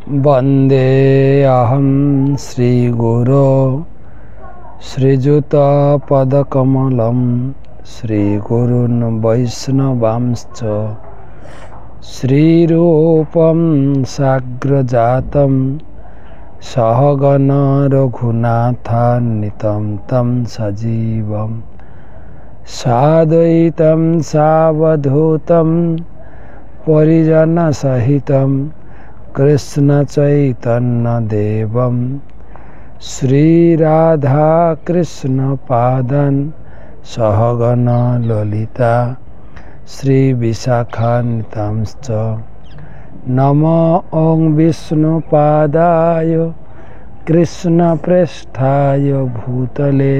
वंदे अहं श्रीगुरो श्रीयुतपदकमलं श्रीगुरून् वैष्णवांश्च श्रीरूपं साग्रजातं सहगण रघुनाथान्वितं तं सजीवं साद्वैतं सावधूतं परिजनसहितं कृष्ण चैतन्य देवं श्रीराधा कृष्ण पादन सहगण ललिता श्री विशाखान्वितांश्च नमो ओं विष्णुपादाय कृष्ण प्रेष्ठाय भूतले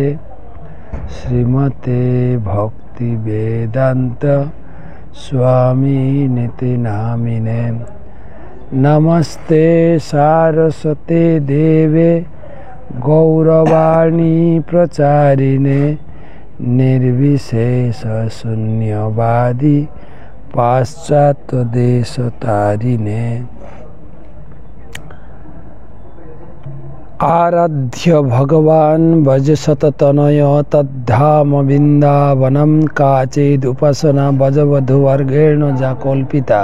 श्रीमते भक्ति वेदांत स्वामी निति नामिने नमस्ते सारस्वते देवे गौरवाणी प्रचारिणे निर्विशेष शून्यवादी पाश्चात्य देश तारिणे आराध्य भगवान भज सततनय तद्धाम वृंदावनम काचिदुपासना भजवधूवर्गेण जाकल्पिता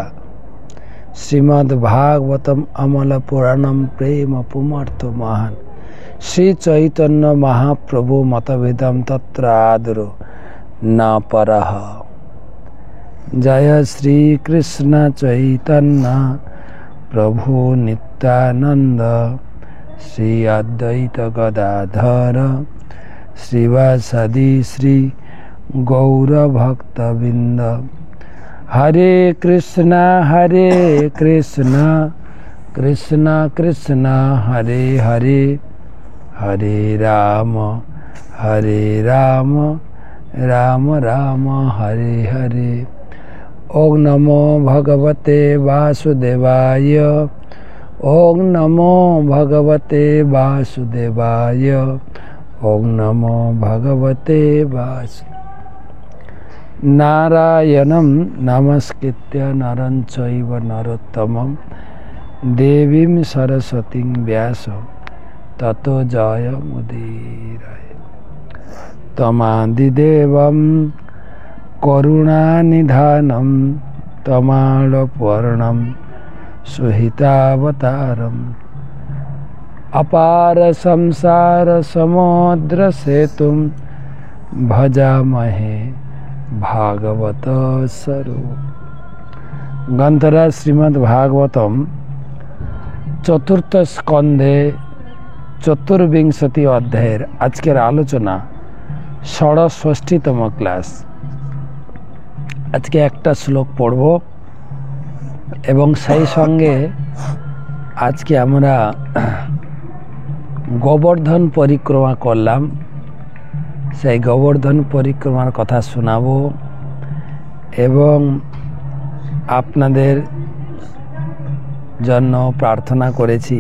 श्रीमद्भागवतम अमल पुराणम प्रेम पुमर्थ महान श्री चैतन्य महाप्रभु मतभेदम तत्र आदरो न परः। जय श्री कृष्ण चैतन्य प्रभु नित्यानंद श्री अद्वैत गदाधर श्रीवासदि श्री गौर भक्तबिंद। हरे कृष्णा कृष्ण कृष्ण हरे हरे हरे राम राम राम हरे हरे। ओम नमो भगवते वासुदेवाय ओम नमो भगवते वासुदेवाय ओम नमो भगवते नारायणं नमस्कृत्य नरं चैव नरोत्तमं देवीं सरस्वतीं व्यास ततो जयमुदीरये। तमादिदेवं करुणानिधानं तमालपर्णं सुहितावतारम् अपार संसार समुद्र सेतुं भजामहे भागवत स्वरूप। ग्रंथराज श्रीमद् भागवतम चतुर्थ स्कंधे चतुर्विंशति अध्याय आजकेर आलोचना ৬৬তম क्लास। आज के एक श्लोक पढ़ब एवं সেই संगे आज के আমরা গোবর্ধন परिक्रमा করলাম সেই গোবর্ধন পরিক্রমার কথা শোনাবো এবং আপনাদের জন্য প্রার্থনা করেছি।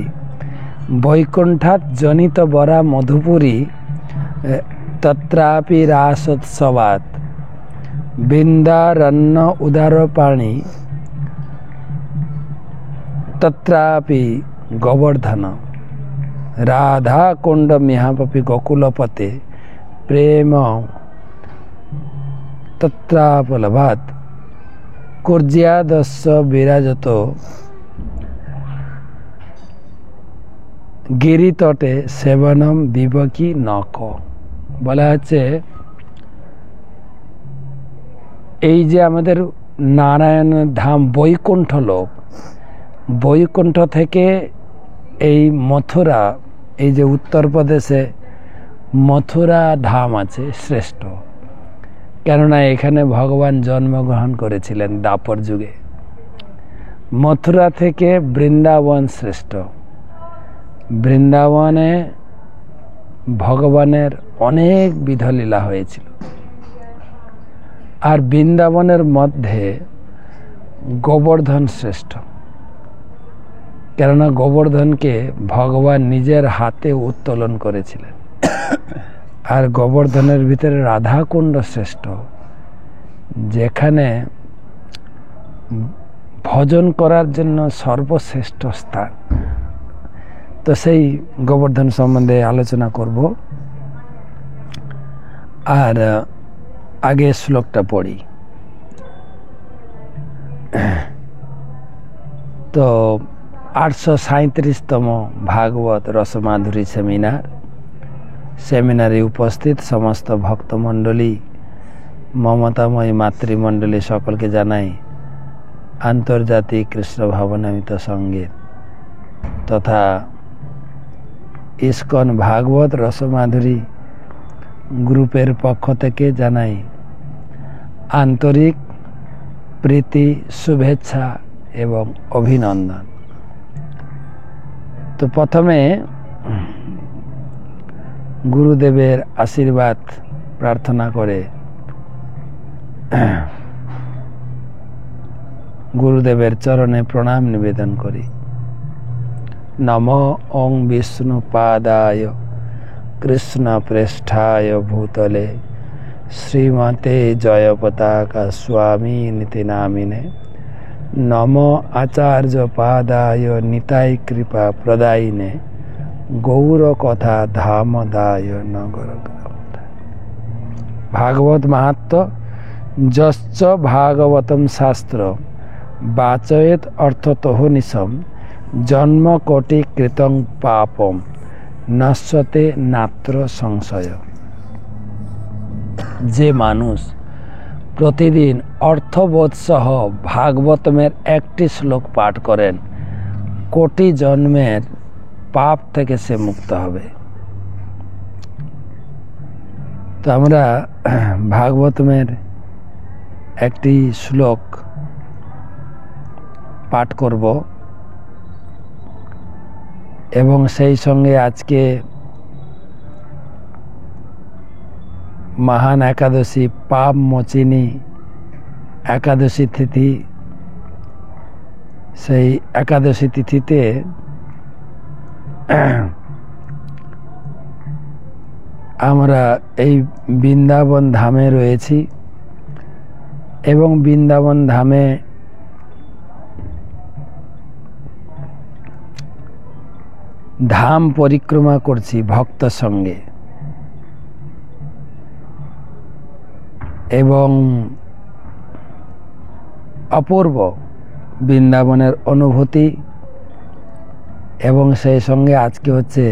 বৈকুণ্ঠাৎ জনিত বরা মধুপুরী তত্রাপি রাসোৎসবাৎ বৃন্দারণ্য উদারপাণি তত্রাপি গোবর্ধন রাধা কুণ্ড মিহাপপি গোকুলপতে प्रेम तत्रापलभात कुर्ज्यादस्य विराजतो गिरितटे सेवनम विबकी नक। বলা হচ্ছে এই যে আমাদের নারায়ণ ধাম বৈকুণ্ঠ লোক, বৈকুণ্ঠ থেকে এই মথুরা, এই যে উত্তরপ্রদেশে মথুরা ধাম আছে শ্রেষ্ঠ, কেননা এখানে ভগবান জন্মগ্রহণ করেছিলেন দাপর যুগে। মথুরা থেকে বৃন্দাবন শ্রেষ্ঠ। বৃন্দাবনে ভগবানের অনেক বিধলীলা হয়েছিল, আর বৃন্দাবনের মধ্যে গোবর্ধন শ্রেষ্ঠ, কেননা গোবর্ধনকে ভগবান নিজের হাতে উত্তোলন করেছিলেন। আর গোবর্ধনের ভিতরে রাধাকুণ্ড শ্রেষ্ঠ, যেখানে ভজন করার জন্য সর্বশ্রেষ্ঠ স্থান তো সেই গোবর্ধন সম্বন্ধে আলোচনা করব। আর আগে শ্লোকটা পড়ি। তো 837তম ভাগবত রসমাধুরী সেমিনারে উপস্থিত সমস্ত ভক্তমণ্ডলী, মমতাময়ী মাতৃমণ্ডলী সকলকে জানাই আন্তর্জাতিক কৃষ্ণ ভাবনামিত সঙ্গীত তথা ইস্কন ভাগবত রসমাধুরী গ্রুপের পক্ষ থেকে জানাই আন্তরিক প্রীতি, শুভেচ্ছা এবং অভিনন্দন। তো প্রথমে গুরুদেবের আশীর্বাদ প্রার্থনা করে গুরুদেবের চরণে প্রণাম নিবেদন করি। নমো ওং বিষ্ণুপাদায় কৃষ্ণ পৃষ্ঠায় ভূতলে শ্রীমতে জয়পতাকা স্বামী নীতি নামিনে নমো আচার্য পাদায় নিতাই কৃপা প্রদায়িনে গৌর কথা ধামদায় নগর। ভাগবত মাহাত্ম্য। যশ্চ ভাগবতম শাস্ত্র বাচয়েত অর্থতোহনিশম জন্ম কোটি কৃতং পাপম নশ্যতে নাত্র সংশয়। যে মানুষ প্রতিদিন অর্থবোধ সহ ভাগবতমের একটি শ্লোক পাঠ করেন, কোটি জন্মের পাপ থেকে সে মুক্ত হবে। তো আমরা ভাগবতমের একটি শ্লোক পাঠ করব এবং সেই সঙ্গে আজকে মহান একাদশী, পাপ মোচিনী একাদশী তিথি। সেই একাদশী তিথিতে আমরা এই বৃন্দাবন ধামে রয়েছি এবং বৃন্দাবন ধামে ধাম পরিক্রমা করছি ভক্ত সঙ্গে এবং অপূর্ব বৃন্দাবনের অনুভূতি। এবং সেই সঙ্গে আজকে হচ্ছে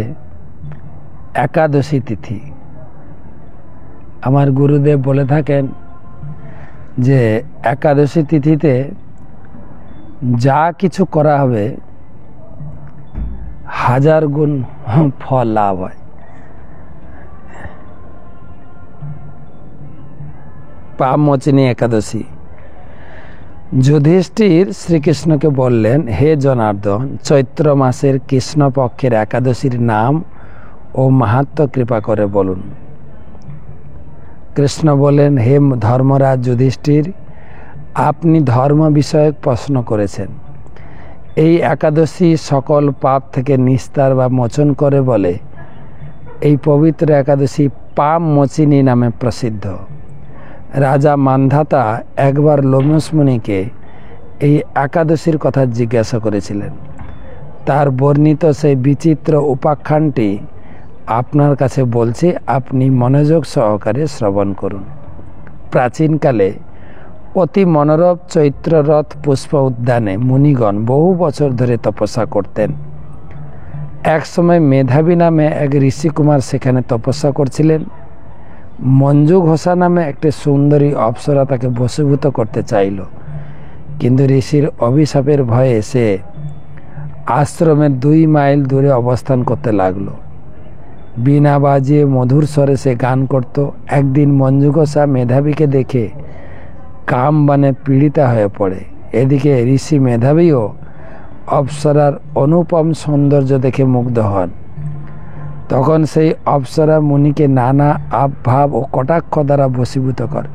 একাদশী তিথি। আমার গুরুদেব বলে থাকেন যে একাদশী তিথিতে যা কিছু করা হবে 1000 গুণ ফল লাভ হয়। পাপ মোচিনী একাদশী। যুধিষ্ঠির শ্রীকৃষ্ণকে বললেন, হে জনার্দন, চৈত্র মাসের কৃষ্ণপক্ষের একাদশীর নাম ও মাহাত্ম্য কৃপা করে বলুন। কৃষ্ণ বলেন, হে ধর্মরাজ যুধিষ্ঠির, আপনি ধর্ম বিষয়ক প্রশ্ন করেছেন। এই একাদশী সকল পাপ থেকে নিস্তার বা মোচন করে বলে এই পবিত্র একাদশী পাপ মোচিনী নামে প্রসিদ্ধ। রাজা মান্ধাতা একবার লোমস মুনিকে এই একাদশীর কথা জিজ্ঞাসা করেছিলেন। তার বর্ণিত সেই বিচিত্র উপাখ্যানটি আপনার কাছে বলছি, আপনি মনোযোগ সহকারে শ্রবণ করুন। প্রাচীনকালে অতি মনোরম চৈত্ররথ পুষ্প উদ্যানে মুনিগণ বহু বছর ধরে তপস্যা করতেন। এক সময় মেধাবী নামে এক ঋষিকুমার সেখানে তপস্যা করছিলেন। মঞ্জু ঘোষা নামে একটি সুন্দরী অপ্সরা তাকে বশীভূত করতে চাইল, কিন্তু ঋষির অভিশাপের ভয়ে সে আশ্রমের 2 মাইল দূরে অবস্থান করতে লাগলো। বীণা বাজিয়ে মধুর স্বরে সে গান করত। একদিন মঞ্জু ঘোষা মেধাবীকে দেখে কামবানে পীড়িতা হয়ে পড়ে। এদিকে ঋষি মেধাবীও অপ্সরার অনুপম সৌন্দর্য দেখে মুগ্ধ হন। তখন সেই অপ্সরা মুনিকে নানা আবভাব ও কটাক্ষ দ্বারা বশীভূত করে।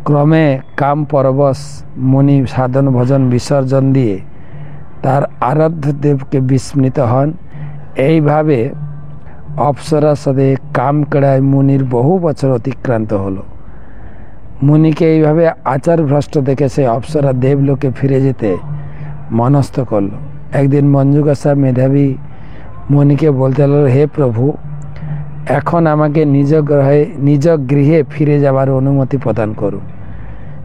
ক্রমে কাম পরবশ মুনি সাধন ভজন বিসর্জন দিয়ে তার আরাধ্য দেবকে বিস্মৃত হন। এইভাবে অপ্সরার সাথে কাম কেড়ায় মুনির বহু বছর অতিক্রান্ত হলো। মুনিকে এইভাবে আচার ভ্রষ্ট দেখে সে অপ্সরা দেবলোকে ফিরে যেতে মনস্থ করল। একদিন মঞ্জু গোসা মেধাবী মণিকে বলতে লাগল, হে প্রভু, এখন আমাকে নিজ গৃহে ফিরে যাবার অনুমতি প্রদান করুন।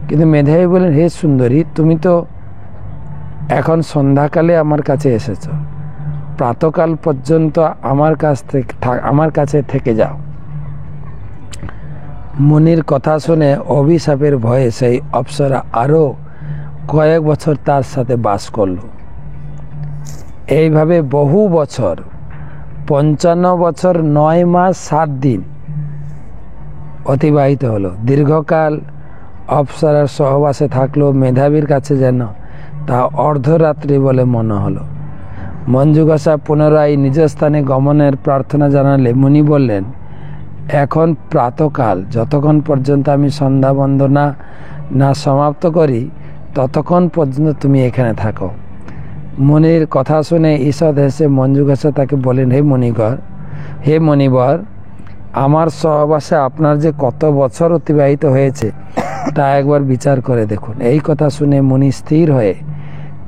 কিন্তু মেধাবী বলেন, হে সুন্দরী, তুমি তো এখন সন্ধ্যাকালে আমার কাছে এসেছ, প্রাতকাল পর্যন্ত আমার কাছে থেকে যাও। মুনির কথা শুনে অভিশাপের ভয়ে সেই অপ্সরা আরও কয়েক বছর তার সাথে বাস করল। এইভাবে বহু বছর, 55 বছর 9 মাস 7 দিন অতিবাহিত হলো। দীর্ঘকাল অপ্সরার সহবাসে থাকলেও মেধাবীর কাছে যেন তা অর্ধরাত্রি বলে মনে হলো। মঞ্জুগাসা পুনরায় নিজ স্থানে গমনের প্রার্থনা জানালে মুনি বললেন, এখন প্রাতকাল, যতক্ষণ পর্যন্ত আমি সন্ধ্যা বন্দনা না সমাপ্ত করি ততক্ষণ পর্যন্ত তুমি এখানে থাকো। মুনির কথা শুনে ঈষৎ হেসে মঞ্জুগাসা তাকে বলেন, হে মণিবর, আমার সহবাসে আপনার যে কত বছর অতিবাহিত হয়েছে তা একবার বিচার করে দেখুন। এই কথা শুনে মুনি স্থির হয়ে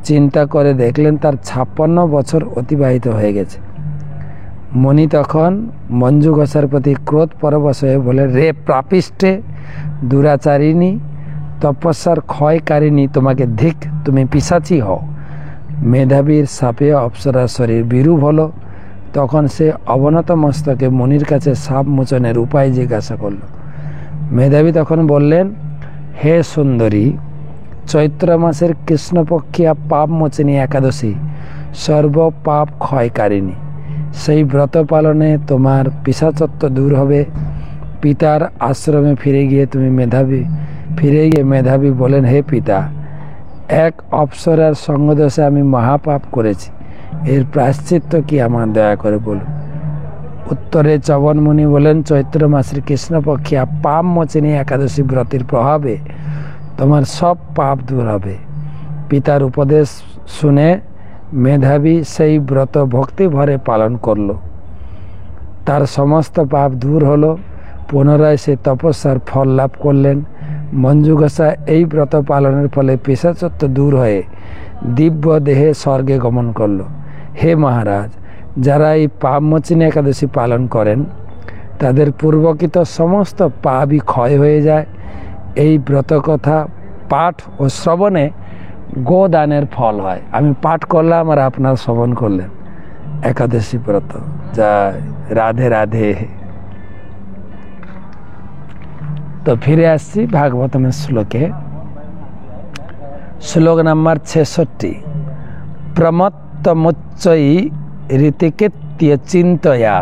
চিন্তা করে দেখলেন তার 56 বছর অতিবাহিত হয়ে গেছে। মুনি তখন মঞ্জুগাসার প্রতি ক্রোধ পরবশ হয়ে বলে, রে পাপিষ্ঠে, দুরাচারিণী, তপস্যার ক্ষয়কারিণী, তোমাকে ধিক, তুমি পিশাচী হও। মেধাবীর সাপে অপ্সরার শরীর বিরূপ হলো। তখন সে অবনত মস্তকে মুনির কাছে সাপ মোচনের উপায় জিজ্ঞাসা করল। মেধাবী তখন বললেন, হে সুন্দরী, চৈত্র মাসের কৃষ্ণপক্ষিয়া পাপ মোচনী একাদশী সর্ব পাপ ক্ষয়কারিণী। সেই ব্রত পালনে তোমার পিশাচত্ব দূর হবে। পিতার আশ্রমে ফিরে গিয়ে মেধাবী বলেন, হে পিতা, এক অপ্সরার সঙ্গদোষে আমি মহাপাপ করেছি, এর প্রায়শ্চিত্ত কি আমার দয়া করে বলুন। উত্তরে চবন মুনি বলেন, চৈত্র মাসের কৃষ্ণপক্ষিয়া পাপ মোচনী একাদশী ব্রতের প্রভাবে তোমার সব পাপ দূর হবে। পিতার উপদেশ শুনে মেধাবী সেই ব্রত ভক্তি ভরে পালন করল। তার সমস্ত পাপ দূর হলো। পুনরায় সে তপস্যার ফল লাভ করলেন। মঞ্জুগাসা এই ব্রত পালনের ফলে পিশাচত্ব দূর হয়ে দিব্য দেহে স্বর্গে গমন করল। হে মহারাজ, যারা এই পাপ মোচনী একাদশী পালন করেন তাদের পূর্বকৃত সমস্ত পাপই ক্ষয় হয়ে যায়। এই ব্রত কথা পাঠ ও শ্রবণে গোদানের ফল হয়। আমি পাঠ করলাম আর আপনার শ্রবণ করলেন একাদশী ব্রত। জয় রাধে রাধে। তো ফিরে আসছি ভাগবতমের শ্লোকে। শ্লোক নাম্বার 66। প্রমত্তমুচ্চৈ ঋতিকৃত্য চিন্তয়া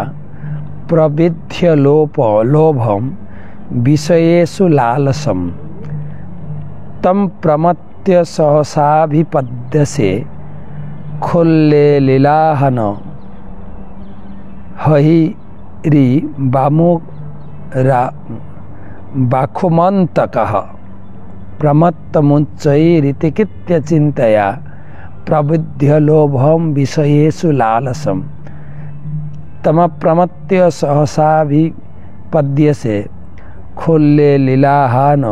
প্রবিধ্য লোভম বিষয়েষু লালসম তম প্রমত্য সহসাভিপদ্যসে খুল্লে লীলাহন হহিরি বাখুমন্তকঃ। প্রমত্তমুচ্চৈরিতিকৃত্য চিন্তয়া প্রবুদ্ধ লোভম বিষয়েষু লালসম তম প্রমত্য সহসাভিপদ্যসে খুল্লে লীলাহান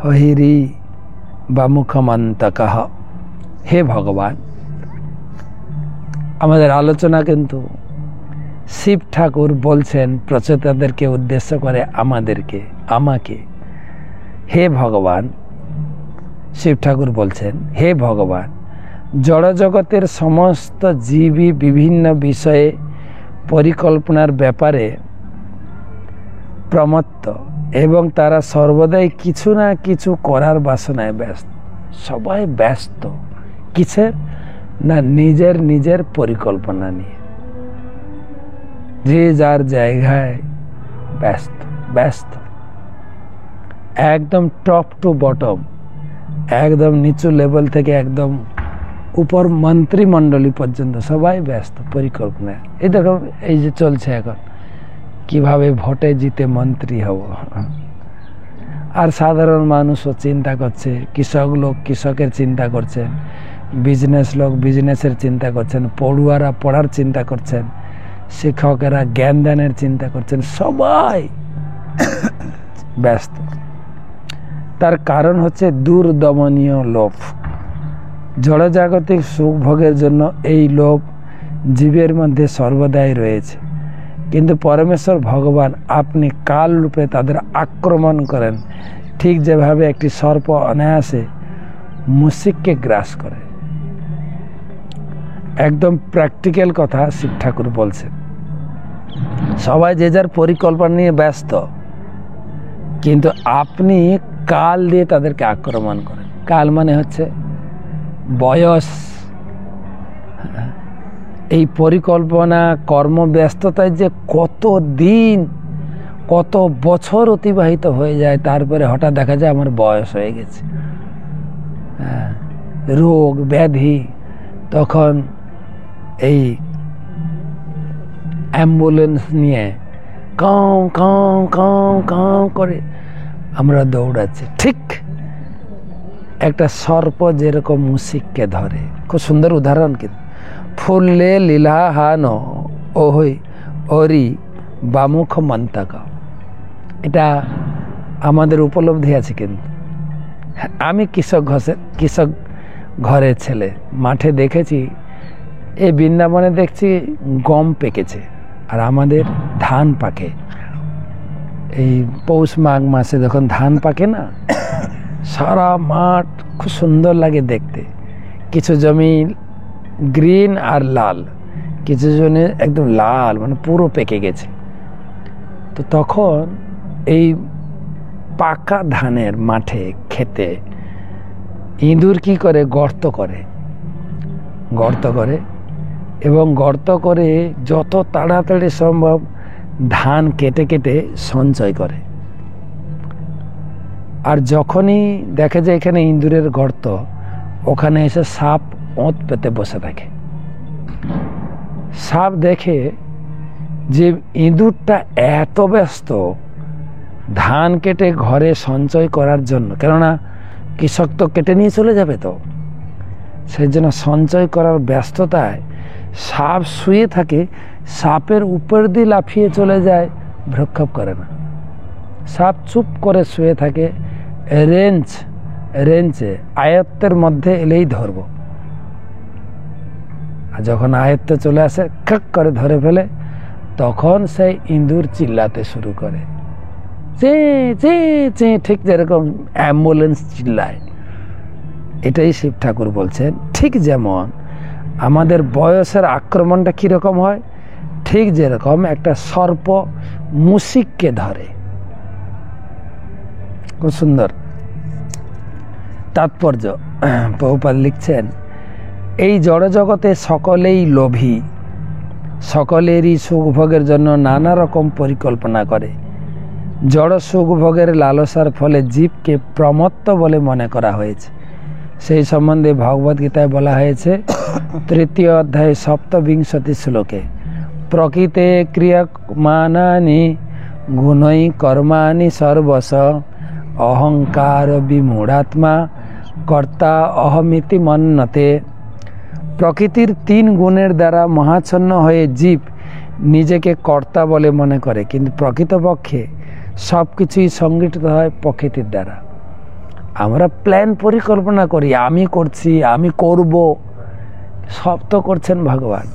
হহিরি বামুখমন্তকঃ। হে ভগবান, আমাদের আলোচনা কিন্তু শিব ঠাকুর বলছেন প্রচেতাদেরকে উদ্দেশ্য করে আমাকে। হে ভগবান, শিব ঠাকুর বলছেন, হে ভগবান, জড়জগতের সমস্ত জীবই বিভিন্ন বিষয়ে পরিকল্পনার ব্যাপারে প্রমত্ত এবং তারা সর্বদাই কিছু না কিছু করার বাসনায় ব্যস্ত। সবাই ব্যস্ত কিসের না? নিজের পরিকল্পনা নিয়ে। যে যার জায়গায় ব্যস্ত একদম টপ টু বটম, একদম নিচু লেভেল থেকে একদম উপর মন্ত্রিমণ্ডলী পর্যন্ত সবাই ব্যস্ত পরিকল্পনায়। এই দেখো, এই যে চলছে এখন, কিভাবে ভোটে জিতে মন্ত্রী হব। আর সাধারণ মানুষও চিন্তা করছে, কৃষক লোক কৃষকের চিন্তা করছেন, বিজনেস লোক বিজনেসের চিন্তা করছেন, পড়ুয়ারা পড়ার চিন্তা করছেন, শিক্ষকেরা জ্ঞান দানের চিন্তা করছেন, সবাই ব্যস্ত। তার কারণ হচ্ছে দুর্দমনীয় লোভ। জড়জাগতিক সুখ ভোগের জন্য এই লোভ জীবের মধ্যে সর্বদাই রয়েছে, কিন্তু পরমেশ্বর ভগবান আপনি কাল রূপে তাদের আক্রমণ করেন, ঠিক যেভাবে একটি সর্প অনায়াসে মুশিককে গ্রাস করে। একদম প্র্যাকটিক্যাল কথা শিব ঠাকুর বলছেন। সবাই যে যার পরিকল্পনা নিয়ে ব্যস্ত, কিন্তু আপনি কাল দিয়ে তাদেরকে আক্রমণ করেন। কাল মানে হচ্ছে বয়স। এই পরিকল্পনা কর্মব্যস্ততায় যে কত দিন কত বছর অতিবাহিত হয়ে যায়, তারপরে হঠাৎ দেখা যায় আমার বয়স হয়ে গেছে, রোগ ব্যাধি, তখন এই অ্যাম্বুলেন্স নিয়ে কাউ কাউ কাউ কাউ করে আমরা দৌড়াচ্ছি। ঠিক একটা সর্প যেরকম মুশিককে ধরে, খুব সুন্দর উদাহরণ। কিন্তু ফুললে লীলাহান ওহই ওরি বামুখ মন্তকা, এটা আমাদের উপলব্ধি আছে। কিন্তু আমি কৃষক ঘরের ছেলে, মাঠে দেখেছি, এই বৃন্দাবনে দেখছি গম পেকেছে আর আমাদের ধান পাকে। এই পৌষ মাঘ মাসে যখন ধান পাকে না, সারা মাঠ খুব সুন্দর লাগে দেখতে। কিছু জমি গ্রিন আর লাল, কিছু জমি একদম লাল, মানে পুরো পেকে গেছে। তো তখন এই পাকা ধানের মাঠে খেতে ইঁদুর কি করে, গর্ত করে এবং গর্ত করে যত তাড়াতাড়ি সম্ভব ধান কেটে কেটে সঞ্চয় করে। আর যখনই দেখে যে এখানে ইঁদুরের গর্ত, ওখানে এসে সাপ ওঁত পেতে বসে থাকে। সাপ দেখে যে ইঁদুরটা এত ব্যস্ত ধান কেটে ঘরে সঞ্চয় করার জন্য, কেননা কৃষক তো কেটে নিয়ে চলে যাবে, তো সেই জন্য সঞ্চয় করার ব্যস্ততায় সাপ শুয়ে থাকে, সাপের উপর দিয়ে লাফিয়ে চলে যায়, ভ্রক্ষেপ করে না। সাপ চুপ করে শুয়ে থাকে, রেঞ্চে আয়ত্তের মধ্যে এলেই ধরব। আর যখন আয়ত্তে চলে আসে, খক করে ধরে ফেলে, তখন সেই ইঁদুর চিল্লাতে শুরু করে, চে চে চে, ঠিক যেরকম অ্যাম্বুলেন্স চিল্লায়। এটাই শিব ঠাকুর বলছেন। ঠিক যেমন আমাদের বয়সের আক্রমণটা কীরকম হয়, ঠিক যেরকম একটা সর্প মুশিককে ধরে। খুব সুন্দর তাৎপর্য। প্রভুপাদ লিখছেন, এই জড়জগতে সকলেই লোভী, সকলেরই সুখভোগের জন্য নানা রকম পরিকল্পনা করে। জড় সুখভোগের লালসার ফলে জীবকে প্রমত্ত বলে মনে করা হয়েছে। সেই সম্বন্ধে ভগবদ্গীতায় বলা হয়েছে, 3য় অধ্যায় 27 শ্লোকে, প্রকৃতে ক্রিয়মাণানি গুণৈ কর্মাণি সর্বশ অহংকার বিমূঢ়াত্মা কর্তা অহমিতি মন্যতে। প্রকৃতির 3 গুণের দ্বারা মহাচ্ছন্ন হয়ে জীব নিজেকে কর্তা বলে মনে করে, কিন্তু প্রকৃতপক্ষে সব কিছুই সংগঠিত হয় প্রকৃতির দ্বারা। আমরা প্ল্যান পরিকল্পনা করি, আমি করছি, আমি করব, সব তো করছেন ভগবান,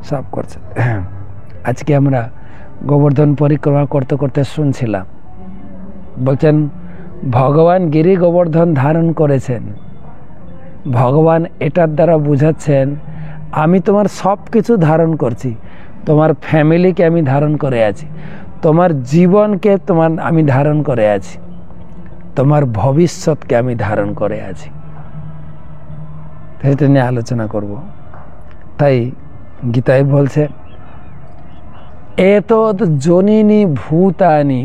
সব করছেন। আজকে আমরা গোবর্ধন পরিক্রমা করতে করতে শুনছিলাম, বলছেন ভগবান গিরি গোবর্ধন ধারণ করেছেন। ভগবান এটার দ্বারা বুঝাচ্ছেন, আমি তোমার সব কিছু ধারণ করছি, তোমার ফ্যামিলিকে আমি ধারণ করে আছি, তোমার জীবনকে আমি ধারণ করে আছি, তোমার ভবিষ্যৎকে আমি ধারণ করে আছি। সেটা নিয়ে আলোচনা করব। তাই গীতায় বলছে, এতদ জনিনি ভূতানি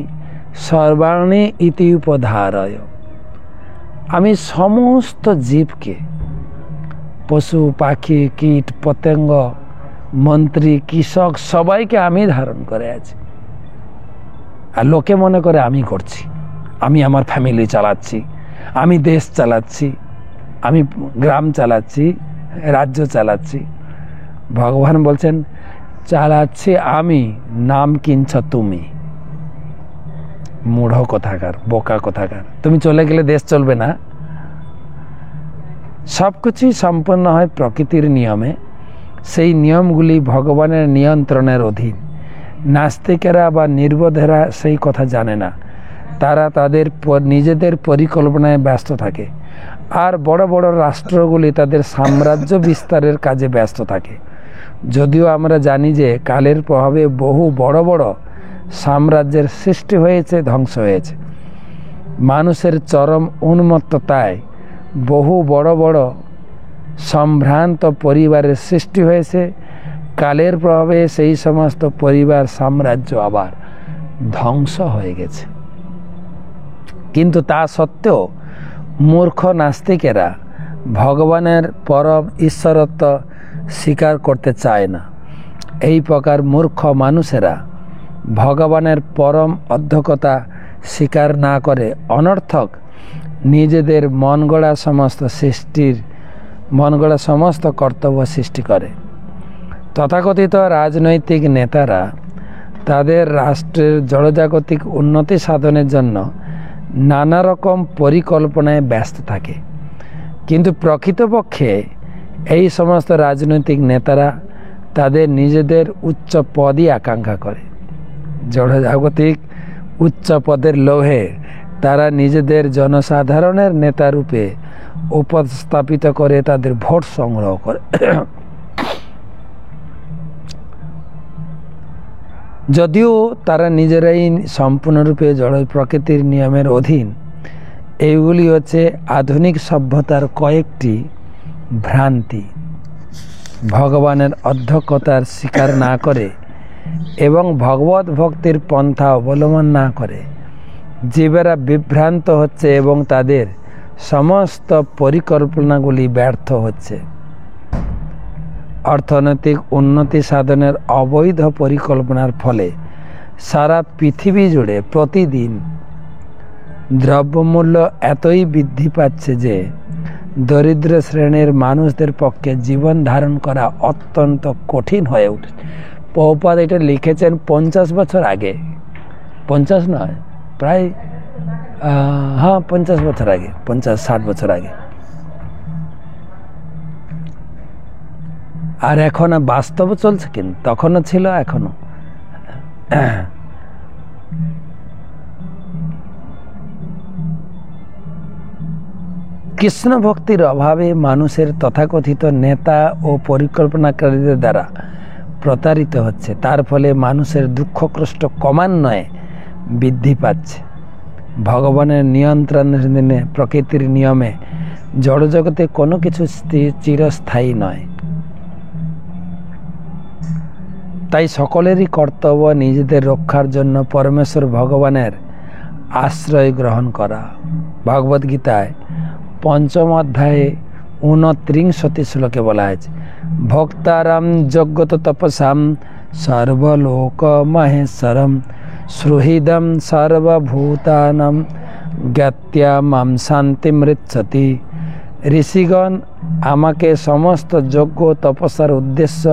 সর্বাণি ইতি উপধারয়। আমি সমস্ত জীবকে, পশু পাখি কীট পতঙ্গ মন্ত্রী কৃষক সবাইকে আমি ধারণ করে আছি। আর লোকে মনে করে আমি করছি, আমি আমার ফ্যামিলি চালাচ্ছি, আমি দেশ চালাচ্ছি, আমি গ্রাম চালাচ্ছি, রাজ্য চালাচ্ছি। ভগবান বলছেন, চালাচ্ছি আমি, নাম কিনছ তুমি। মূঢ় কোথাকার, বোকা কোথাকার, তুমি চলে গেলে দেশ চলবে না। সব কিছুই সম্পন্ন হয় প্রকৃতির নিয়মে। সেই নিয়মগুলি ভগবানের নিয়ন্ত্রণের অধীন। নাস্তিকেরা বা নির্বোধেরা সেই কথা জানে না। তারা তাদের নিজেদের পরিকল্পনায় ব্যস্ত থাকে, আর বড় বড় রাষ্ট্রগুলি তাদের সাম্রাজ্য বিস্তারের কাজে ব্যস্ত থাকে। যদিও আমরা জানি যে কালের প্রভাবে বহু বড় বড় সাম্রাজ্যের সৃষ্টি হয়েছে, ধ্বংস হয়েছে। মানুষের চরম উন্মত্ততায় বহু বড় বড় সম্ভ্রান্ত পরিবারের সৃষ্টি হয়েছে। কালের প্রভাবে সেই সমস্ত পরিবার, সাম্রাজ্য আবার ধ্বংস হয়ে গেছে। কিন্তু তা সত্ত্বেও মূর্খ নাস্তিকেরা ভগবানের পরম ঈশ্বরত্ব স্বীকার করতে চায় না। এই প্রকার মূর্খ মানুষেরা ভগবানের পরম অধ্যক্ষতা স্বীকার না করে অনর্থক নিজেদের মন গড়া সমস্ত কর্তব্য সৃষ্টি করে। তথাকথিত রাজনৈতিক নেতারা তাদের রাষ্ট্রের জড়জাগতিক উন্নতি সাধনের জন্য নানা রকম পরিকল্পনায় ব্যস্ত থাকে, কিন্তু প্রকৃতপক্ষে এই সমস্ত রাজনৈতিক নেতারা তাদের নিজেদের উচ্চ পদই আকাঙ্ক্ষা করে। জড়জাগতিক উচ্চ পদের লোভে তারা নিজেদের জনসাধারণের নেতা রূপে উপস্থাপিত করে তাদের ভোট সংগ্রহ করে। যদিও তারা নিজেরাই সম্পূর্ণরূপে জড় প্রকৃতির নিয়মের অধীন। এইগুলি হচ্ছে আধুনিক সভ্যতার কয়েকটি ভ্রান্তি। ভগবানের অধ্যক্ষতার স্বীকার না করে এবং ভগবত ভক্তির পন্থা অবলম্বন না করে জীবেরা বিভ্রান্ত হচ্ছে এবং তাদের সমস্ত পরিকল্পনাগুলি ব্যর্থ হচ্ছে। অর্থনৈতিক উন্নতি সাধনের অবৈধ পরিকল্পনার ফলে সারা পৃথিবী জুড়ে প্রতিদিন দ্রব্যমূল্য এতই বৃদ্ধি পাচ্ছে যে দরিদ্র শ্রেণীর মানুষদের পক্ষে জীবন ধারণ করা অত্যন্ত কঠিন হয়ে উঠেছে। প্রভুপাদ এটা লিখেছেন 50 বছর আগে, 50 নয়, প্রায় 50 বছর আগে, 50-60 বছর আগে। আর এখন বাস্তব চলছে, কিন্তু তখনও ছিল, এখনো। কৃষ্ণ ভক্তির অভাবে মানুষের তথাকথিত নেতা ও পরিকল্পনাকারীদের দ্বারা প্রতারিত হচ্ছে। তার ফলে মানুষের দুঃখ কষ্ট ক্রমান্বয়ে বৃদ্ধি পাচ্ছে। ভগবানের নিয়ন্ত্রণের দিনে প্রকৃতির নিয়মে জড়জগতে কোনো কিছু চিরস্থায়ী নয়। তাই সকলেরই কর্তব্য নিজেদের রক্ষার জন্য পরমেশ্বর ভগবানের আশ্রয় গ্রহণ করা। ভগবদ গীতায় 5ম অধ্যায়ে 29 শ্লোকে বলা হয়েছে, ভক্তারাম যজ্ঞত তপসাম সর্বলোক মহেশ্বরম সুহৃদম সর্বভূতানাম জ্ঞাত্যা মাম শান্তি মৃচ্ছতি। ঋষিগণ আমাকে সমস্ত যজ্ঞ তপস্যার উদ্দেশ্য,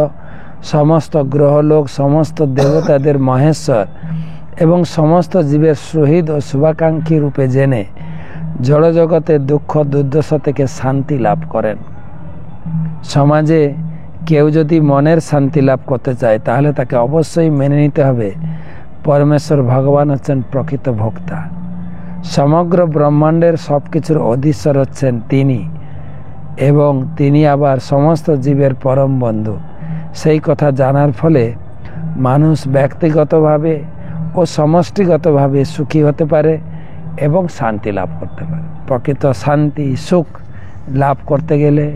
সমস্ত গ্রহলোক, সমস্ত দেবতাদের মহেশ্বর এবং সমস্ত জীবের সুহৃদ ও শুভাকাঙ্ক্ষী রূপে জেনে জড়জগতে দুঃখ দুর্দশা থেকে শান্তি লাভ করেন। সমাজে কেউ যদি মনের শান্তি লাভ করতে চায় তাহলে তাকে অবশ্যই মেনে নিতে হবে পরমেশ্বর ভগবান হচ্ছেন প্রকৃত ভোক্তা। সমগ্র ব্রহ্মাণ্ডের সব কিছুর অধীশ্বর হচ্ছেন তিনি, এবং তিনি আবার সমস্ত জীবের পরম বন্ধু। সেই কথা জানার ফলে মানুষ ব্যক্তিগতভাবে ও সমষ্টিগতভাবে সুখী হতে পারে এবং শান্তি লাভ করতে পারে। প্রকৃত শান্তি, সুখ লাভ করতে গেলে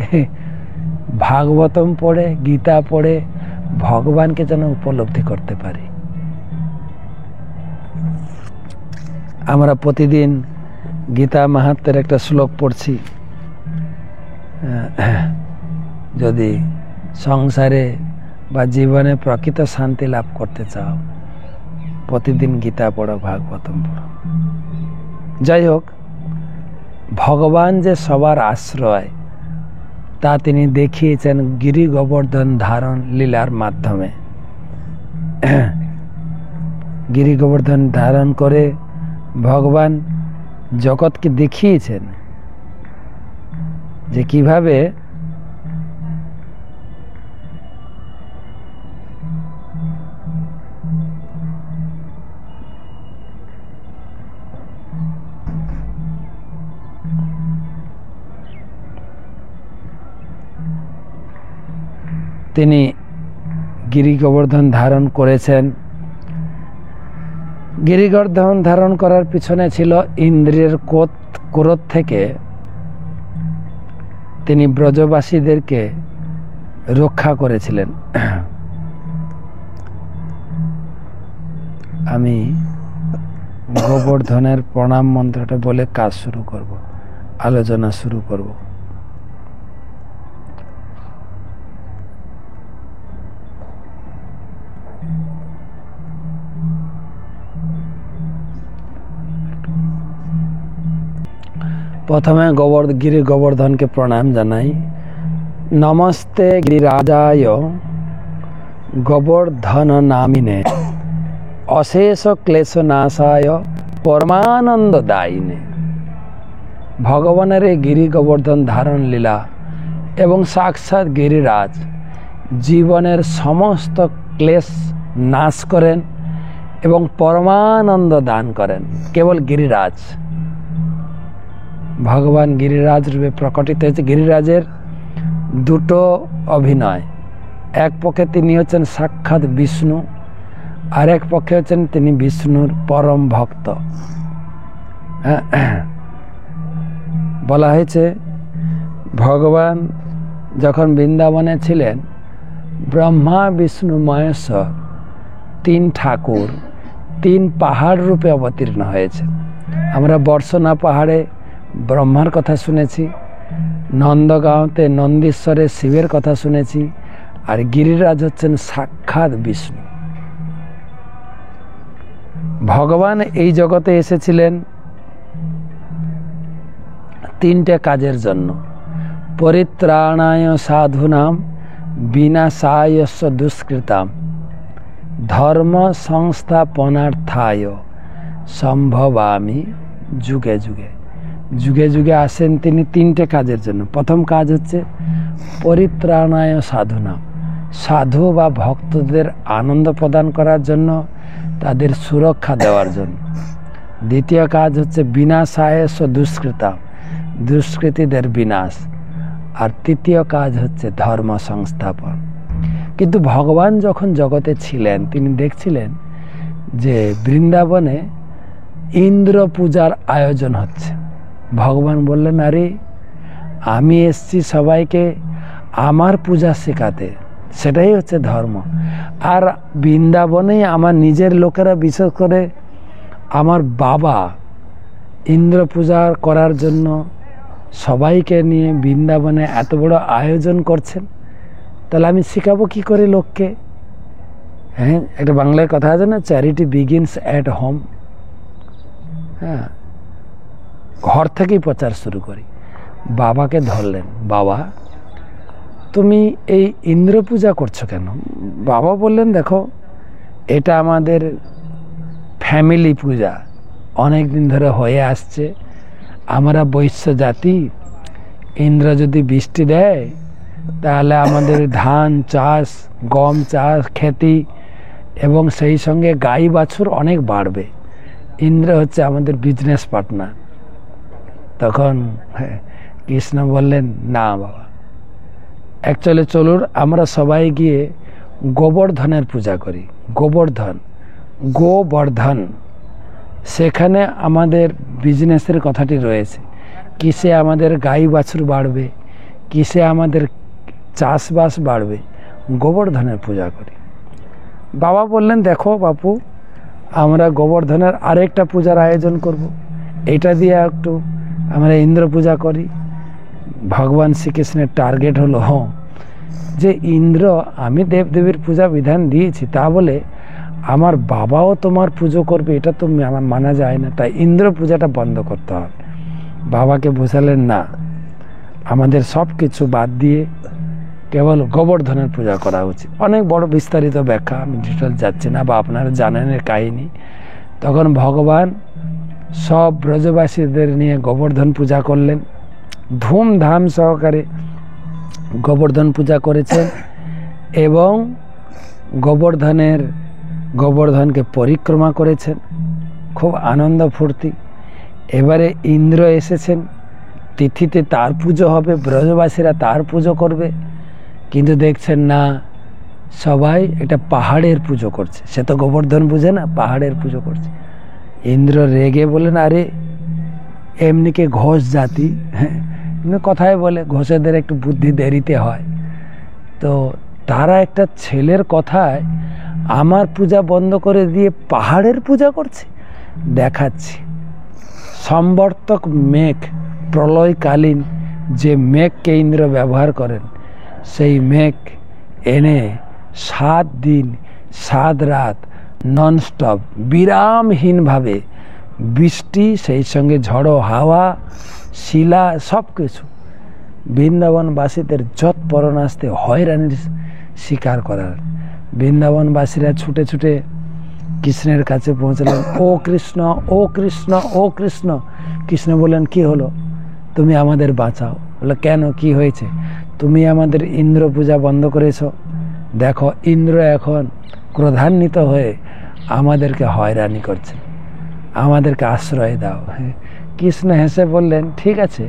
ভাগবতম পড়ে, গীতা পড়ে ভগবানকে যেন উপলব্ধি করতে পারি। আমরা প্রতিদিন গীতা মাহাত্ম্যের একটা শ্লোক পড়ছি। যদি সংসারে বা জীবনে প্রকৃত শান্তি লাভ করতে চাও, প্রতিদিন গীতা পড়ো, ভাগবতম পড়ো। যাই হোক, ভগবান যে সবার আশ্রয় তা তিনি দেখিয়েছেন গিরি গোবর্ধন ধারণ লীলার মাধ্যমে। গিরি গোবর্ধন ধারণ করে ভগবান জগৎকে দেখিয়েছেন যে কিভাবে তিনি গিরি গোবর্ধন ধারণ করেছেন। গিরি গোবর্ধন ধারণ করার পিছনে ছিল ইন্দ্রের ক্রোধ থেকে তিনি ব্রজবাসীদেরকে রক্ষা করেছিলেন। আমি গোবর্ধনের প্রণাম মন্ত্রটা বলে কাজ শুরু করব, আলোচনা শুরু করব। প্রথমে গিরি গোবর্ধনকে প্রণাম জানাই। নমস্তে গিরিরাজায় গোবর্ধন নামিনে অশেষ ক্লেশ নাশায় পরমানন্দ দায়িনে। ভগবানের এই গিরি গোবর্ধন ধারণ লীলা এবং সাক্ষাৎ গিরিরাজ জীবনের সমস্ত ক্লেশ নাশ করেন এবং পরমানন্দ দান করেন। কেবল গিরিরাজ, ভগবান গিরিরাজ রূপে প্রকটিত হয়েছে। গিরিরাজের দুটো অভিনয়, এক পক্ষে তিনি হচ্ছেন সাক্ষাৎ বিষ্ণু, আর এক পক্ষে হচ্ছেন তিনি বিষ্ণুর পরম ভক্ত। বলা হয়েছে ভগবান যখন বৃন্দাবনে ছিলেন, ব্রহ্মা বিষ্ণু মহেশ্বর তিন ঠাকুর তিন পাহাড় রূপে অবতীর্ণ হয়েছে। আমরা বর্ষনা পাহাড়ে ব্রহ্মার কথা শুনেছি, নন্দগাঁওতে নন্দীশ্বরে শিবের কথা শুনেছি, আর গিরিরাজ হচ্ছেন সাক্ষাৎ বিষ্ণু। ভগবান এই জগতে এসেছিলেন তিনটে কাজের জন্য: পরিত্রাণায় সাধুনাম বিনাশায়স্য দুষ্কৃতাম ধর্ম সংস্থাপনার্থায় সম্ভবামি যুগে যুগে। যুগে যুগে আসেন তিনি তিনটে কাজের জন্য। প্রথম কাজ হচ্ছে পরিত্রাণায় সাধুনাম, সাধু বা ভক্তদের আনন্দ প্রদান করার জন্য, তাদের সুরক্ষা দেওয়ার জন্য। দ্বিতীয় কাজ হচ্ছে বিনাশায়স্য দুষ্কৃতাম, দুষ্কৃতীদের বিনাশ। আর তৃতীয় কাজ হচ্ছে ধর্ম সংস্থাপন। কিন্তু ভগবান যখন জগতে ছিলেন, তিনি দেখছিলেন যে বৃন্দাবনে ইন্দ্র পূজার আয়োজন হচ্ছে। ভগবান বললেন, আরে আমি এসছি সবাইকে আমার পূজা শেখাতে, সেটাই হচ্ছে ধর্ম। আর বৃন্দাবনেই আমার নিজের লোকেরা, বিশেষ করে আমার বাবা ইন্দ্র পূজা করার জন্য সবাইকে নিয়ে বৃন্দাবনে এত বড় আয়োজন করছেন, তাহলে আমি শেখাবো কি করে লোককে? হ্যাঁ, একটা বাংলায় কথা আছে না, চ্যারিটি বিগিনস অ্যাট হোম। হ্যাঁ, ঘর থেকেই প্রচার শুরু করি। বাবাকে ধরলেন, বাবা তুমি এই ইন্দ্র পূজা করছো কেন? বাবা বললেন, দেখো এটা আমাদের ফ্যামিলি পূজা, অনেক দিন ধরে হয়ে আসছে। আমরা বৈশ্য জাতি, ইন্দ্র যদি বৃষ্টি দেয় তাহলে আমাদের ধান চাষ, গম চাষ, খেতি এবং সেই সঙ্গে গাই বাছুর অনেক বাড়বে। ইন্দ্র হচ্ছে আমাদের বিজনেস পার্টনার। তখন কৃষ্ণ বললেন, না বাবা, অ্যাকচুয়ালি চলুন আমরা সবাই গিয়ে গোবর্ধনের পূজা করি। গোবর্ধন, গোবর্ধন, সেখানে আমাদের বিজনেসের কথাটি রয়েছে। কিসে আমাদের গাই বাছুর বাড়বে, কিসে আমাদের চাষবাস বাড়বে, গোবর্ধনের পূজা করি। বাবা বললেন, দেখো বাপু, আমরা গোবর্ধনের আরেকটা পূজার আয়োজন করব, এটা দিয়ে একটু আমরা ইন্দ্র পূজা করি। ভগবান শ্রীকৃষ্ণের টার্গেট হলো যে ইন্দ্র, আমি দেবদেবীর পূজা বিধান দিয়েছি, তা বলে আমার বাবাও তোমার পুজো করবে, এটা তো মানা যায় না, তাই ইন্দ্র পূজাটা বন্ধ করতে হবে। বাবাকে বোঝালেন, না, আমাদের সব কিছু বাদ দিয়ে কেবল গোবর্ধনের পূজা করা উচিত। অনেক বড় বিস্তারিত ব্যাখ্যা, আমি ডিটেল যাচ্ছি না, বা আপনারা জানেন এর কাহিনী। তখন ভগবান সব ব্রজবাসীদের নিয়ে গোবর্ধন পূজা করলেন, ধুমধাম সহকারে গোবর্ধন পূজা করেছেন এবং গোবর্ধনকে পরিক্রমা করেছেন, খুব আনন্দ ফুর্তি। এবারে ইন্দ্র এসেছেন, তিথিতে তার পুজো হবে, ব্রজবাসীরা তার পুজো করবে। কিন্তু দেখছেন না, সবাই এটা পাহাড়ের পুজো করছে। সে তো গোবর্ধন বুঝে না, পাহাড়ের পুজো করছে। ইন্দ্র রেগে বলেন, আরে এমনিকে ঘোষ জাতি, কথায় বলে ঘোষেদের একটু বুদ্ধি দেরিতে হয়, তো তারা একটা ছেলের কথায় আমার পূজা বন্ধ করে দিয়ে পাহাড়ের পূজা করছে। দেখাচ্ছি, সম্বর্তক মেঘ, প্রলয়কালীন যে মেঘকে ইন্দ্র ব্যবহার করেন, সেই মেঘ এনে 7 দিন 7 রাত ননস্টপ বিরামহীনভাবে বৃষ্টি, সেই সঙ্গে ঝড়ো হাওয়া, শিলা, সব কিছু বৃন্দাবনবাসীদের যৎপরণ আসতে হয়রানির শিকার করার। বৃন্দাবনবাসীরা ছুটে ছুটে কৃষ্ণের কাছে পৌঁছলেন। ও কৃষ্ণ, ও কৃষ্ণ, ও কৃষ্ণ। কৃষ্ণ বললেন, কি হলো? তুমি আমাদের বাঁচাও। বলে, কেন, কি হয়েছে? তুমি আমাদের ইন্দ্র পূজা বন্ধ করেছ। দেখো, ইন্দ্র এখন ক্রোধান্বিত হয়ে আমাদেরকে হয়রানি করছে, আমাদেরকে আশ্রয় দাও। কৃষ্ণ হেসে বললেন, ঠিক আছে,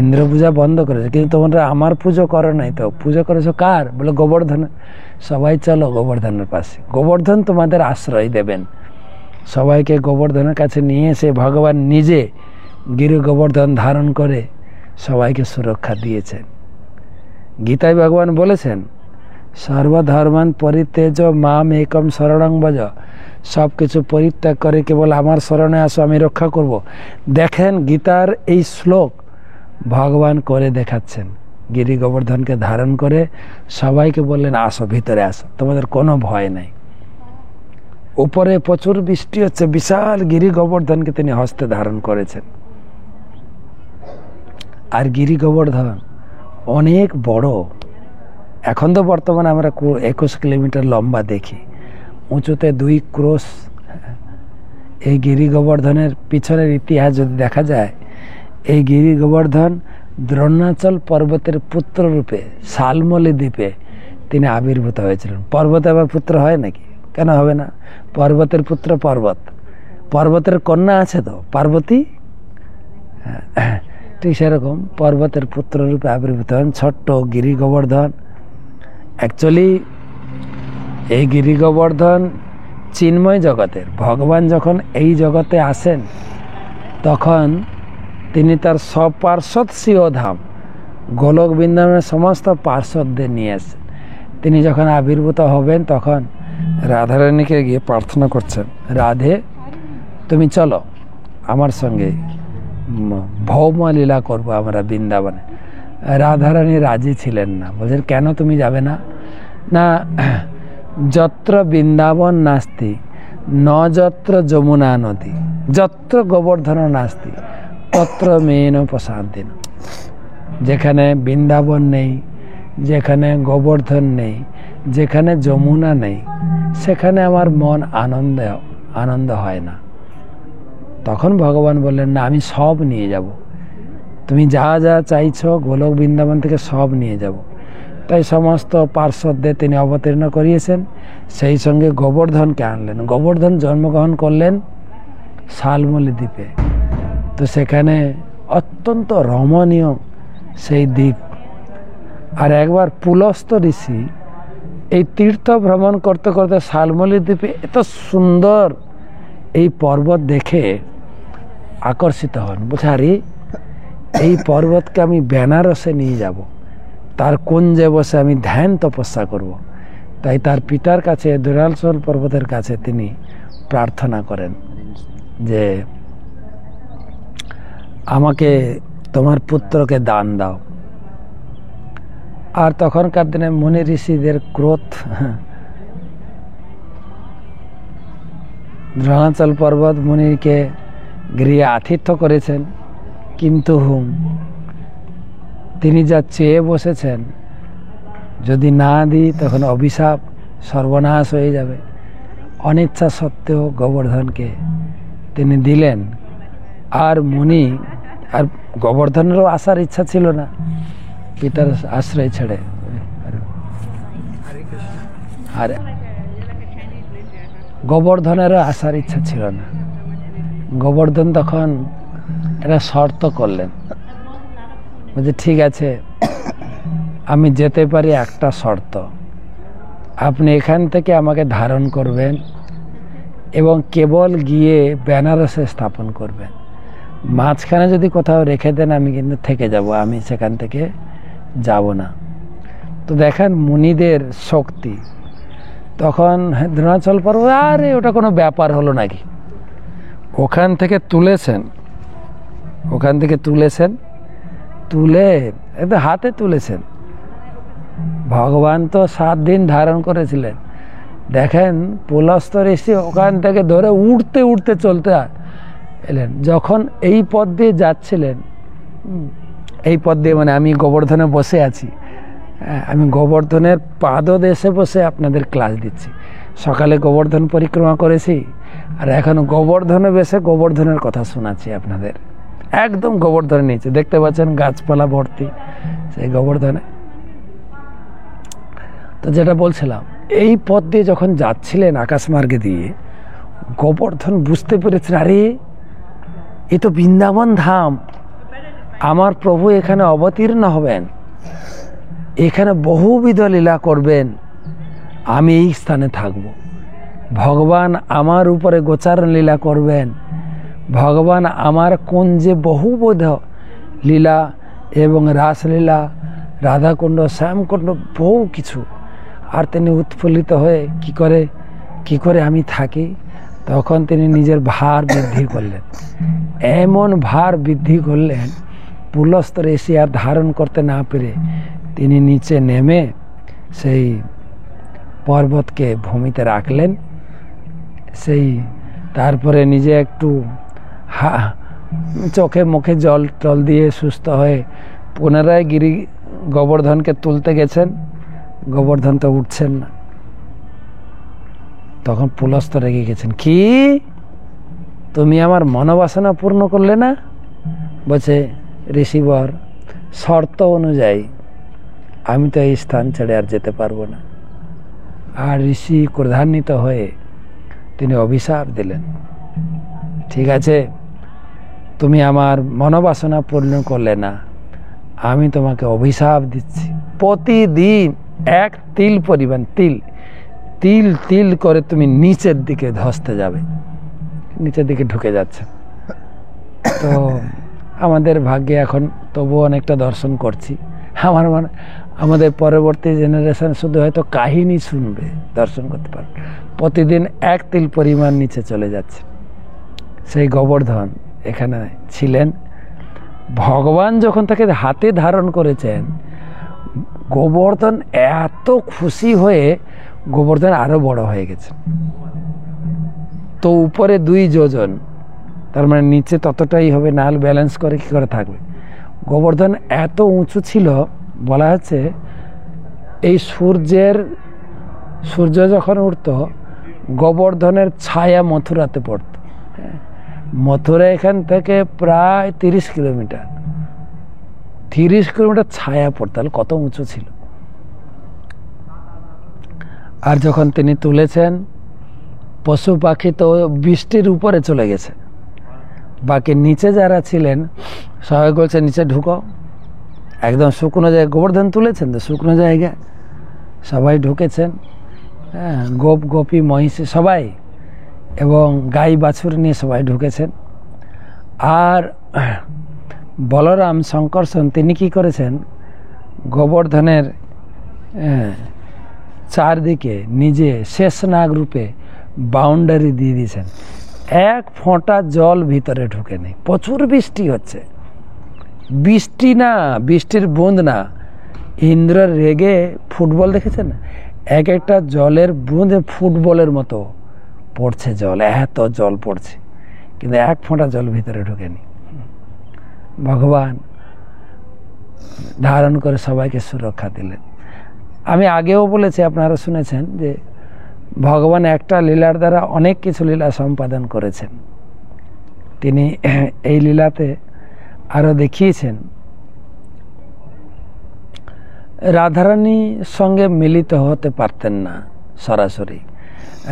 ইন্দ্র পূজা বন্ধ করেছে, কিন্তু তোমরা আমার পুজো করো নাই তো। পুজো করেছো কার? বলে, গোবর্ধন। সবাই চলো গোবর্ধনের পাশে, গোবর্ধন তোমাদের আশ্রয় দেবেন। সবাইকে গোবর্ধনের কাছে নিয়ে এসে ভগবান নিজে গিরি গোবর্ধন ধারণ করে সবাইকে সুরক্ষা দিয়েছেন। গীতায় ভগবান বলেছেন, সর্বধর্মান পরিত্যাজ্য মাম একম শরণং ভজ। সব কিছু পরিত্যাগ করে কেবল আমার শরণে আসো, আমি রক্ষা করব। দেখেন, গীতার এই শ্লোক ভগবান করে দেখাচ্ছেন। গিরি গোবর্ধনকে ধারণ করে সবাইকে বললেন, আসো, ভিতরে আসো, তোমাদের কোনো ভয় নাই। উপরে প্রচুর বৃষ্টি হচ্ছে, বিশাল গিরি গোবর্ধনকে তিনি হস্তে ধারণ করেছেন। আর গিরি গোবর্ধন অনেক বড়। এখন তো বর্তমানে আমরা 21 কিলোমিটার লম্বা দেখি, উঁচুতে 2 ক্রোশ। এই গিরি গোবর্ধনের পিছনের ইতিহাস যদি দেখা যায়, এই গিরি গোবর্ধন দ্রোণাচল পর্বতের পুত্র রূপে শালমলী দ্বীপে তিনি আবির্ভূত হয়েছিলেন। পর্বতে আবার পুত্র হয় নাকি? কেন হবে না? পর্বতের পুত্র পর্বত, পর্বতের কন্যা আছে তো পার্বতী। ঠিক সেরকম পর্বতের পুত্র রূপে আবির্ভূত হন ছোট্ট গিরি গোবর্ধন। অ্যাকচুয়ালি এই গিরি গোবর্ধন চিন্ময় জগতের ভগবান যখন এই জগতে আসেন, তখন তিনি তার সব পার্শ্বদ শিবধাম গোলক বৃন্দাবনের সমস্ত পার্শ্বদদের নিয়ে আসেন। তিনি যখন আবির্ভূত হবেন, তখন রাধারানীকে গিয়ে প্রার্থনা করছেন, রাধে তুমি চলো আমার সঙ্গে, ভৌম লীলা করবো আমরা বৃন্দাবনে। রাধারানী রাজি ছিলেন না, বলছেন, কেন তুমি যাবে না? না, যত্র বৃন্দাবন নাস্তি ন যত্র যমুনা নদী, যত্র গোবর্ধন নাস্তি তত্র মেন প্রশান্তি। যেখানে বৃন্দাবন নেই, যেখানে গোবর্ধন নেই, যেখানে যমুনা নেই, সেখানে আমার মন আনন্দ হয় না। তখন ভগবান বললেন, না, আমি সব নিয়ে যাব, তুমি যা যা চাইছো গোলক বৃন্দাবন থেকে সব নিয়ে যাব। তাই সমস্ত পার্শ্বদের তিনি অবতীর্ণ করিয়েছেন, সেই সঙ্গে গোবর্ধনকে আনলেন। গোবর্ধন জন্মগ্রহণ করলেন শালমলী দ্বীপে। তো সেখানে অত্যন্ত রমণীয় সেই দ্বীপ। আর একবার পুলস্ত ঋষি এই তীর্থ ভ্রমণ করতে করতে শালমলী দ্বীপে এত সুন্দর এই পর্বত দেখে আকর্ষিত হন। বলছে, আরে এই পর্বতকে আমি বেনারসে নিয়ে যাব, তার কুঞ্জে বসে আমি ধ্যান তপস্যা করব। তাই তার পিতার কাছে দূরাচল পর্বতের কাছে তিনি প্রার্থনা করেন যে আমাকে তোমার পুত্রকে দান দাও। আর তখনকার দিনে মুনি ঋষিদের ক্রোধ, দ্রোণাচল পর্বত মুনিকে গৃহে আতিথ্য করেছেন, কিন্তু তিনি যা চেয়ে বসেছেন, যদি না দিই তখন অভিশাপ সর্বনাশ হয়ে যাবে। অনিচ্ছা সত্ত্বেও গোবর্ধনকে তিনি দিলেন। আর মুনি, আর গোবর্ধনেরও আসার ইচ্ছা ছিল না পিতার আশ্রয় ছেড়ে। আর গোবর্ধনেরও আসার ইচ্ছা ছিল না। গোবর্ধন তখন একটা শর্ত করলেন, বলছে, ঠিক আছে, আমি যেতে পারি একটা শর্ত, আপনি এখান থেকে আমাকে ধারণ করবেন এবং কেবল গিয়ে বেনারসে স্থাপন করবেন। মাঝখানে যদি কোথাও রেখে দেন আমি কিন্তু থেকে যাব, আমি সেখান থেকে যাব না। তো দেখেন মুনিদের শক্তি। তখন দ্রোণাচল পর্বত, আরে ওটা কোনো ব্যাপার হলো নাকি, ওখান থেকে তুলেছেন তুলে একদম হাতে তুলেছেন। ভগবান তো 7 দিন ধারণ করেছিলেন। দেখেন পুলস্ত ঋষি ওখান থেকে ধরে উঠতে উঠতে চলতে এলেন। যখন এই পথ দিয়ে যাচ্ছিলেন, এই পথ দিয়ে মানে আমি গোবর্ধনে বসে আছি, আমি গোবর্ধনের পাদদেশে বসে আপনাদের ক্লাস দিচ্ছি। সকালে গোবর্ধন পরিক্রমা করেছি, আর এখন গোবর্ধনে বসে গোবর্ধনের কথা শোনাচ্ছি আপনাদের। একদম গোবর্ধনের নিচে দেখতে পাচ্ছেন গাছপালা ভর্তি সেই গোবর্ধনে। তো যেটা বলছিলাম, এই পথ দিয়ে যখন যাচ্ছিলেন আকাশমার্গে দিয়ে, গোবর্ধন বুঝতে পেরেছেন, আরে এ তো বৃন্দাবন ধাম, আমার প্রভু এখানে অবতীর্ণ হবেন, এখানে বহুবিধ লীলা করবেন, আমি এই স্থানে থাকব। ভগবান আমার উপরে গোচারণ লীলা করবেন, ভগবান আমার কুঞ্জে বহুবিধ লীলা এবং রাসলীলা, রাধাকুণ্ড, শ্যামকুণ্ড, বহু কিছু। আর তিনি উৎফুল্লিত হয়ে কি করে আমি থাকি। তখন তিনি নিজের ভার বৃদ্ধি করলেন, এমন ভার বৃদ্ধি করলেন পুলস্ত ঋষি আর ধারণ করতে না পেরে তিনি নিচে নেমে সেই পর্বতকে ভূমিতে রাখলেন। তারপরে নিজে একটু চোখে মুখে জল টল দিয়ে সুস্থ হয়ে পুনরায় গোবর্ধনকে তুলতে গেছেন। গোবর্ধন তো উঠছেন না। তখন পুলস্ত রেগে গেছেন, কি তুমি আমার মনোবাসনা পূর্ণ করলে না? বলছে, ঋষিবর, শর্ত অনুযায়ী আমি তো এই স্থান ছেড়ে আর যেতে পারবো না। আর ঋষি ক্রোধান্বিত হয়ে তিনি অভিশাপ দিলেন, ঠিক আছে, তুমি আমার মনোবাসনা পূর্ণ করলে না, আমি তোমাকে অভিশাপ দিচ্ছি, প্রতিদিন 1 তিল পরিমাণ তিল করে তুমি নিচের দিকে ধসতে যাবে। নিচের দিকে ঢুকে যাচ্ছে। তো আমাদের ভাগ্যে এখন তবু অনেকটা দর্শন করছি। আমার মানে আমাদের পরবর্তী জেনারেশন শুধু হয়তো কাহিনী শুনবে, দর্শন করতে পারবে। প্রতিদিন 1 তিল পরিমাণ নিচে চলে যাচ্ছে। সেই গোবর্ধন এখানে ছিলেন। ভগবান যখন তাকে হাতে ধারণ করেছেন, গোবর্ধন এত খুশি হয়ে গোবর্ধন আরো বড় হয়ে গেছে। তো উপরে 2 যোজন, তার মানে নিচে ততটাই হবে, না হলে ব্যালেন্স করে কি করে থাকবে। গোবর্ধন এত উঁচু ছিল, বলা হচ্ছে এই সূর্য যখন উঠত, গোবর্ধনের ছায়া মথুরাতে পড়ত। মথুরা এখান থেকে প্রায় 30 কিলোমিটার, 30 কিলোমিটার ছায়া পড়ত, তাহলে কত উঁচু ছিল। আর যখন তিনি তুলেছেন, পশু পাখি তো বৃষ্টির উপরে চলে গেছে, বাকি নিচে যারা ছিলেন সবাই বলছে নিচে ঢুকো, একদম শুকনো জায়গায়। গোবর্ধন তুলেছেন তো শুকনো জায়গায়, সবাই ঢুকেছেন। হ্যাঁ, গোপী মহিষী সবাই, এবং গাই বাছুর নিয়ে সবাই ঢুকেছেন। আর বলরাম শঙ্কর্ষণ তিনি কি করেছেন, গোবর্ধনের চারদিকে নিজে শেষনাগ রূপে বাউন্ডারি দিয়ে দিয়েছেন। 1 ফোঁটা জল ভিতরে ঢুকে নেই। প্রচুর বৃষ্টি হচ্ছে, বৃষ্টি না, বৃষ্টির বুঁদ না, ইন্দ্রের রেগে ফুটবল দেখেছেন না, এক একটা জলের বুঁদ ফুটবলের মতো পড়ছে জল, এত জল পড়ছে, কিন্তু 1 ফোঁটা জল ভিতরে ঢুকেনি। ভগবান ধারণ করে সবাইকে সুরক্ষা দিলেন। আমি আগেও বলেছি, আপনারা শুনেছেন যে ভগবান একটা লীলার দ্বারা অনেক কিছু লীলা সম্পাদন করেছেন। তিনি এই লীলাতে আরো দেখিয়েছেন রাধারানীর সঙ্গে মিলিত হতে পারতেন না সরাসরি।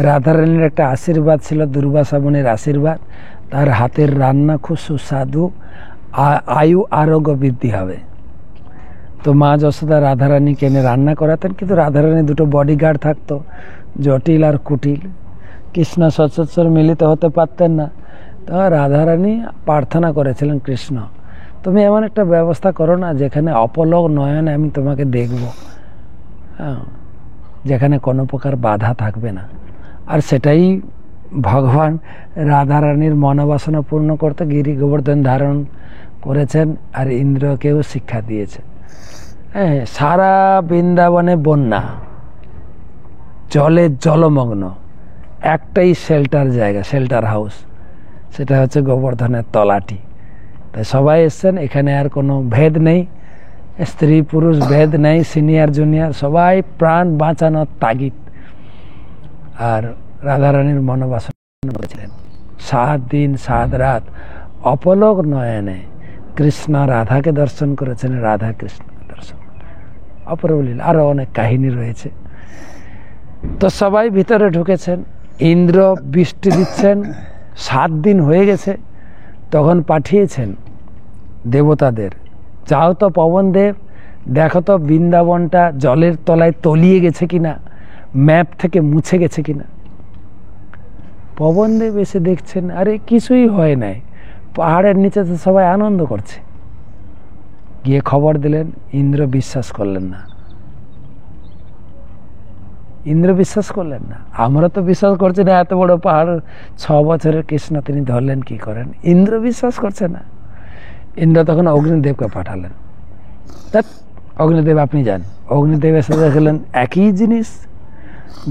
রাধারানীর একটা আশীর্বাদ ছিল, দুর্বাসা মুনির আশীর্বাদ, তার হাতের রান্না খুব সুস্বাদু, আয়ু আরোগ্য বৃদ্ধি হবে। তো মা যশোদা রাধারানীকে এনে রান্না করাতেন, কিন্তু রাধারানী দুটো বডিগার্ড থাকতো, জটিল আর কুটিল। কৃষ্ণ সচরাচর মিলিত হতে পারতেন না। তো রাধারানী প্রার্থনা করেছিলেন, কৃষ্ণ তুমি এমন একটা ব্যবস্থা করো না যেখানে অপলক নয়নে আমি তোমাকে দেখব, হ্যাঁ, যেখানে কোনো প্রকার বাধা থাকবে না। আর সেটাই ভগবান রাধারানীর মনোবাসনা পূর্ণ করতে গিরি গোবর্ধন ধারণ করেছেন, আর ইন্দ্রকেও শিক্ষা দিয়েছেন। হ্যাঁ, সারা বৃন্দাবনে বন্যা, জলে জলমগ্ন, একটাই শেল্টার জায়গা, শেল্টার হাউস, সেটা হচ্ছে গোবর্ধনের তলাটি। তাই সবাই এসছেন, এখানে আর কোনো ভেদ নেই, স্ত্রী পুরুষ ভেদ নেই, সিনিয়র জুনিয়র, সবাই প্রাণ বাঁচানোর তাগিদ। আর রাধারানীর মনোবাসনা করেছিলেন 7 দিন 7 রাত অপলক নয়নে কৃষ্ণ রাধাকে দর্শন করেছেন, রাধা কৃষ্ণ দর্শন, অপূর্ব লীলা। আরো অনেক কাহিনী রয়েছে। তো সবাই ভিতরে ঢুকেছেন, ইন্দ্র বৃষ্টি দিচ্ছেন, 7 দিন হয়ে গেছে। তখন পাঠিয়েছেন দেবতাদের, যাও তো পবনদেব, দেখো তো বৃন্দাবনটা জলের তলায় তলিয়ে গেছে কিনা, ম্যাপ থেকে মুছে গেছে কিনা। পবনদেব এসে দেখছেন, আরে কিছুই হয় নাই, পাহাড়ের নিচে তো সবাই আনন্দ করছে। গিয়ে খবর দিলেন, ইন্দ্র বিশ্বাস করলেন না। ইন্দ্র বিশ্বাস করলেন না, আমরা তো বিশ্বাস করছি না, এত বড় পাহাড় 6 বছরের কৃষ্ণ তিনি ধরলেন কি করেন, ইন্দ্র বিশ্বাস করছে না। ইন্দ্র তখন অগ্নিদেবকে পাঠালেন, অগ্নিদেব আপনি যান। অগ্নিদেব এসে দেখলেন একই জিনিস,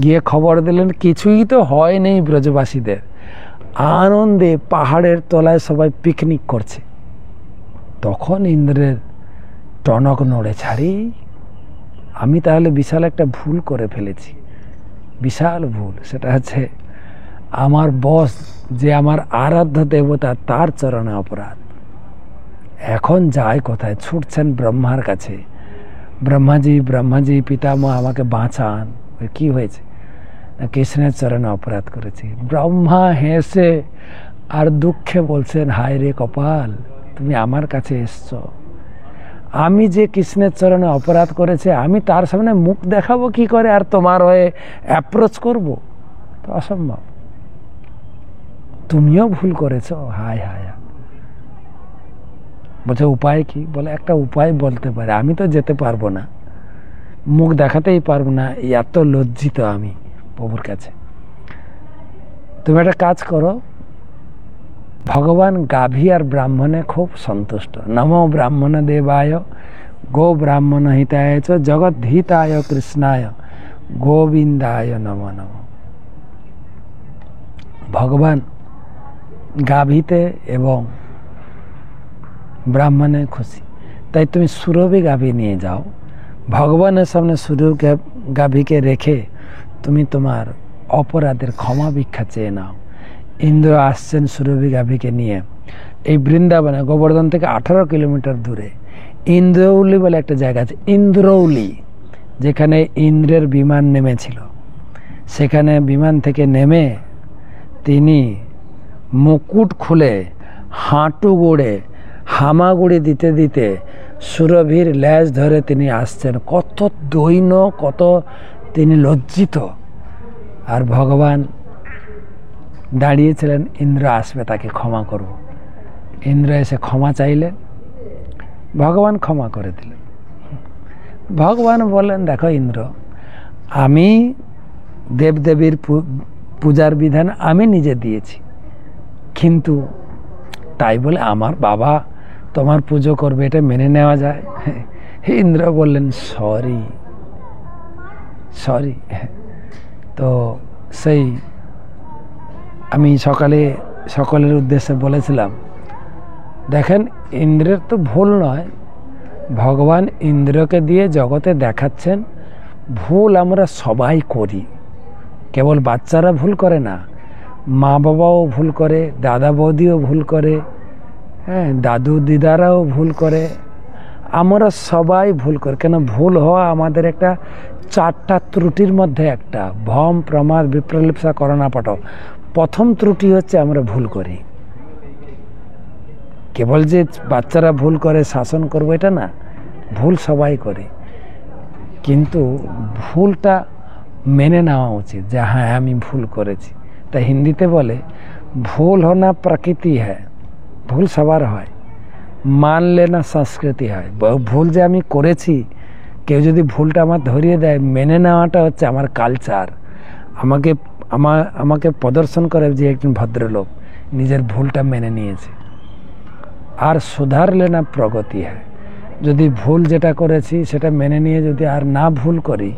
গিয়ে খবর দিলেন কিছুই তো হয় নেই ব্রজবাসীদের, আনন্দে পাহাড়ের তলায় সবাই পিকনিক করছে। তখন ইন্দ্রের টনক নড়ে, ছাড়ি আমি তাহলে বিশাল একটা ভুল করে ফেলেছি, বিশাল ভুল। সেটা হচ্ছে আমার বস যে আমার আরাধ্য দেবতা, তার চরণে অপরাধ। এখন যায় কোথায়, ছুটছেন ব্রহ্মার কাছে, ব্রহ্মাজি পিতামহ আমাকে বাঁচান। কি হয়েছে না, কৃষ্ণের চরণে অপরাধ করেছি। ব্রহ্মা হেসে আর দুঃখে বলছেন, হায় রে কপাল, তুমি আমার কাছে এসছো, আমি যে কৃষ্ণের চরণে অপরাধ করেছে আমি তার সামনে মুখ দেখাবো কি করে, আর তোমার হয়ে অ্যাপ্রোচ করব, তো অসম্ভব। তুমিও ভুল করেছো, হায় হায়। বলছে উপায় কি, বলে একটা উপায় বলতে পারে, আমি তো যেতে পারবো না, মুখ দেখাতেই পারবো না, এত লজ্জিত আমি প্রভুর কাছে। তুমি একটা কাজ করো, ভগবান গাভী আর ব্রাহ্মণে খুব সন্তুষ্ট। নমো ব্রাহ্মণ দেবায় গো ব্রাহ্মণ হিতায় চ জগৎ হিতায় কৃষ্ণায় গোবিন্দায় নমো নমঃ। ভগবান গাভীতে এবং ব্রাহ্মণে খুশি, তাই তুমি সুরভি গাভী নিয়ে যাও, ভগবানের সামনে সুরভি গাভীকে রেখে তুমি তোমার অপরাধের ক্ষমা ভিক্ষা চেয়ে নাও। ইন্দ্র আসছেন সুরভি গাভীকে নিয়ে। এই বৃন্দাবনে গোবর্ধন থেকে 18 কিলোমিটার দূরে ইন্দ্রৌলি বলে একটা জায়গা আছে, ইন্দ্রৌলি, যেখানে ইন্দ্রের বিমান নেমেছিল। সেখানে বিমান থেকে নেমে তিনি মুকুট খুলে হাঁটু গড়ে হামাগুড়ি দিতে দিতে সুরভির ল্যাজ ধরে তিনি আসছেন। কত দৈন্য, কত তিনি লজ্জিত। আর ভগবান দাঁড়িয়েছিলেন, ইন্দ্র আসবে, তাকে ক্ষমা করব। ইন্দ্র এসে ক্ষমা চাইলেন, ভগবান ক্ষমা করে দিলেন। ভগবান বললেন, দেখো ইন্দ্র, আমি দেবদেবীর পূজার বিধান আমি নিজে দিয়েছি, কিন্তু তাই বলে আমার বাবা তোমার পুজো করবে এটা মেনে নেওয়া যায়? ইন্দ্র বললেন, সরি। তো সেই আমি সকালে সকলের উদ্দেশ্যে বলেছিলাম, দেখেন ইন্দ্রের তো ভুল নয়, ভগবান ইন্দ্রকে দিয়ে জগতে দেখাচ্ছেন ভুল আমরা সবাই করি, কেবল বাচ্চারা ভুল করে না, মা বাবাও ভুল করে, দাদা বৌদিও ভুল করে, হ্যাঁ, দাদু দিদারাও ভুল করে, আমরা সবাই ভুল করি। কেন ভুল হওয়া আমাদের একটা 4টা ত্রুটির মধ্যে একটা, ভ্রম প্রমাদ বিপ্রলিপ্সা করণাপট। প্রথম ত্রুটি হচ্ছে আমরা ভুল করি। কেবল যে বাচ্চারা ভুল করে শাসন করবো এটা না, ভুল সবাই করে, কিন্তু ভুলটা মেনে নেওয়া উচিত যে হ্যাঁ আমি ভুল করেছি। তা হিন্দিতে বলে ভুল হোনা প্রকৃতি হ্যায়, ভুল সবার হয়, মান লেনা সংস্কৃতি হয়। ভুল যে আমি করেছি, কেউ যদি ভুলটা আমার ধরিয়ে দেয়, মেনে নেওয়াটা হচ্ছে আমার কালচার। আমাকে প্রদর্শন করে যে একজন ভদ্রলোক নিজের ভুলটা মেনে নিয়েছে। আর সুধার লেনা প্রগতি হয়, যদি ভুল যেটা করেছি সেটা মেনে নিয়ে যদি আর না ভুল করি,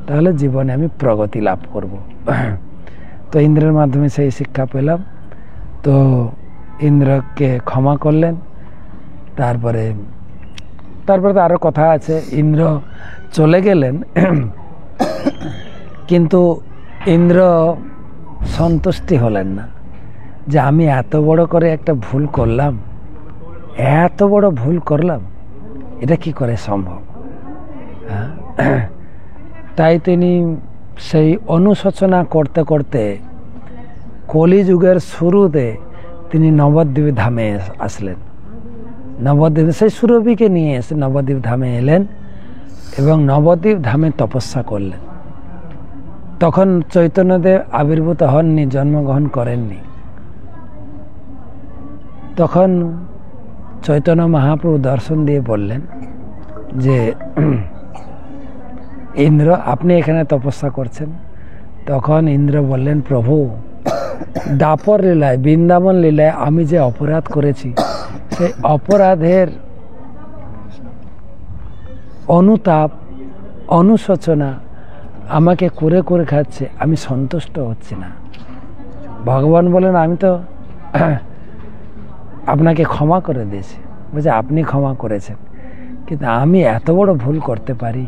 তাহলে জীবনে আমি প্রগতি লাভ করব। তো ইন্দ্রের মাধ্যমে সেই শিক্ষা পেলাম। তো ইন্দ্রকে ক্ষমা করলেন। তারপরে তো আরও কথা আছে। ইন্দ্র চলে গেলেন, কিন্তু ইন্দ্র সন্তুষ্টি হলেন না যে আমি এত বড় করে একটা ভুল করলাম, এত বড় ভুল করলাম, এটা কি করে সম্ভব? তাই তিনি সেই অনুশোচনা করতে করতে কলিযুগের শুরুতে তিনি নবদ্বীপ ধামে আসলেন। নবদ্বীপ সেই সুরভিকে নিয়ে এসে নবদ্বীপ ধামে এলেন এবং নবদ্বীপ ধামে তপস্যা করলেন। তখন চৈতন্যদেব আবির্ভূত হননি, জন্মগ্রহণ করেননি। তখন চৈতন্য মহাপ্রভু দর্শন দিয়ে বললেন যে ইন্দ্র, আপনি এখানে তপস্যা করছেন। তখন ইন্দ্র বললেন, প্রভু, দাপর লীলায়, বৃন্দাবন লীলায় আমি যে অপরাধ করেছি, সেই অপরাধের অনুতাপ, অনুশোচনা আমাকে করে করে খাচ্ছে, আমি সন্তুষ্ট হচ্ছি না। ভগবান বলেন, আমি তো আপনাকে ক্ষমা করে দিয়েছি। বলছে, আপনি ক্ষমা করেছেন, কিন্তু আমি এত বড় ভুল করতে পারি?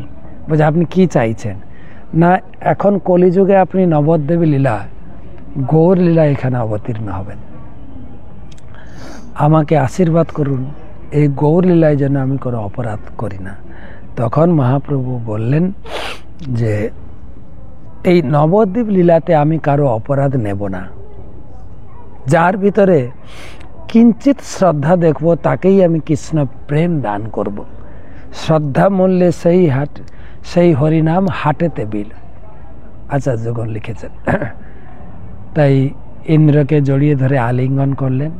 বলছে, আপনি কি চাইছেন? না, এখন কলিযুগে আপনি নবদ্বীপ লীলা, গৌর লীলা এখানে অবতীর্ণ হবেন, আমাকে আশীর্বাদ করুন, এই গৌর লীলায় যেন আমি কোনো অপরাধ করি না। তখন মহাপ্রভু বললেন যে এই নবদ্বীপ লীলাতে আমি কারো অপরাধ নেব না। যার ভিতরে কিঞ্চিত শ্রদ্ধা দেখব, তাকেই আমি কৃষ্ণ প্রেম দান করব। শ্রদ্ধা মূল্যে সেই হরিনাম হাটেতে বিল, আচার্যগণ লিখেছেন। তাই ইন্দ্রকে জড়িয়ে ধরে আলিঙ্গন করলেন।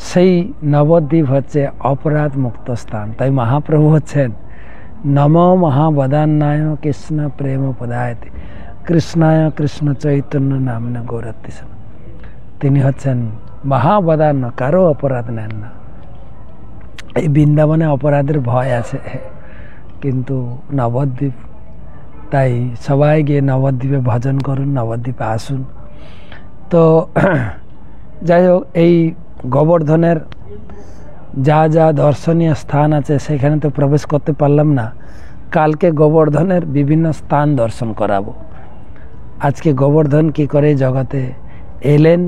সেই নবদ্বীপ হচ্ছে অপরাধ মুক্ত স্থান। তাই মহাপ্রভু হচ্ছেন নম মহাবদান্নায় কৃষ্ণ প্রেম পদায়তে কৃষ্ণায় কৃষ্ণ চৈতন্য নামনে গৌরত্তিস। তিনি হচ্ছেন মহাবদান্ন, কারো অপরাধ নেন না। এই বৃন্দাবনে অপরাধের ভয় আছে, কিন্তু নবদ্বীপ, তাই সবাই গিয়ে নবদ্বীপে ভজন করুন, নবদ্বীপে আসুন। তো যাই হোক, এই গোবর্ধনের যা যা দর্শনীয় স্থান আছে সেখানে তো প্রবেশ করতে পারলাম না। কালকে গোবর্ধনের বিভিন্ন স্থান দর্শন করাবো। আজকে গোবর্ধন কি করে জগতে এলেন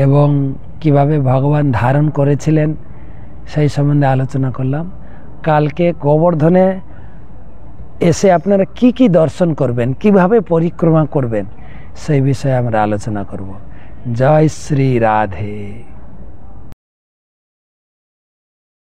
এবং কিভাবে ভগবান ধারণ করেছিলেন সেই সম্বন্ধে আলোচনা করলাম। কালকে গোবর্ধনে এসে আপনারা কি কি দর্শন করবেন, কিভাবে পরিক্রমা করবেন, সেই বিষয়ে আমরা আলোচনা করব। জয় শ্রী রাধে।